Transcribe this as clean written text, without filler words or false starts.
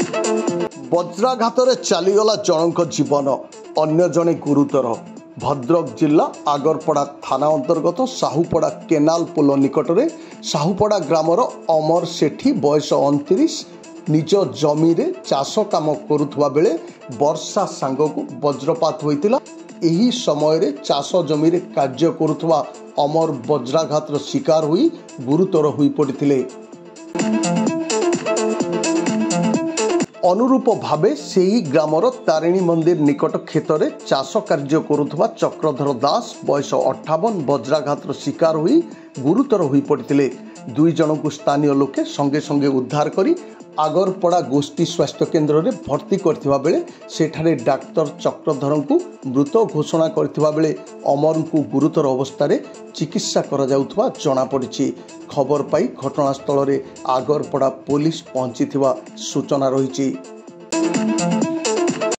ବଜ୍ରାଘାତରେ ଚାଲିଗଲା ଜଣଙ୍କ ଜୀବନ, ଅନ୍ୟ ଜଣେ ଗୁରୁତର। ଭଦ୍ରକ ଜିଲ୍ଲା ଆଗରପଡ଼ା ଥାନା ଅନ୍ତର୍ଗତ ସାହୁପଡ଼ା କେନାଲ ପୋଲ ନିକଟରେ ସାହୁପଡ଼ା ଗ୍ରାମର ଅମର ସେଠୀ ବୟସ 29 ନିଜ ଜମିରେ ଚାଷ କାମ କରୁଥିବା ବେଳେ ବର୍ଷା ସାଙ୍ଗକୁ ବଜ୍ରପାତ ହୋଇଥିଲା। ଏହି ସମୟରେ ଚାଷ ଜମିରେ କାର୍ଯ୍ୟ କରୁଥିବା ଅମର ବଜ୍ରାଘାତର ଶିକାର ହୋଇ ଗୁରୁତର ହୋଇପଡ଼ିଥିଲେ। ଅନୁରୂପ ଭାବେ ସେହି ଗ୍ରାମର ତାରିଣୀ ମନ୍ଦିର ନିକଟ କ୍ଷେତରେ ଚାଷ କାର୍ଯ୍ୟ କରୁଥିବା ଚକ୍ରଧର ଦାସ ବୟସ 58 ବଜ୍ରାଘାତର ଶିକାର ହୋଇ ଗୁରୁତର ହୋଇପଡ଼ିଥିଲେ। ଦୁଇ ଜଣଙ୍କୁ ସ୍ଥାନୀୟ ଲୋକେ ସଙ୍ଗେ ସଙ୍ଗେ ଉଦ୍ଧାର କରି ଆଗରପଡ଼ା ଗୋଷ୍ଠୀ ସ୍ୱାସ୍ଥ୍ୟ କେନ୍ଦ୍ରରେ ଭର୍ତ୍ତି କରିଥିବା ବେଳେ ସେଠାରେ ଡାକ୍ତର ଚକ୍ରଧରଙ୍କୁ ମୃତ ଘୋଷଣା କରିଥିବା ବେଳେ ଅମରଙ୍କୁ ଗୁରୁତର ଅବସ୍ଥାରେ ଚିକିତ୍ସା କରାଯାଉଥିବା ଜଣାପଡ଼ିଛି। ଖବର ପାଇ ଘଟଣାସ୍ଥଳରେ ଆଗରପଡ଼ା ପୋଲିସ ପହଞ୍ଚିଥିବା ସୂଚନା ରହିଛି।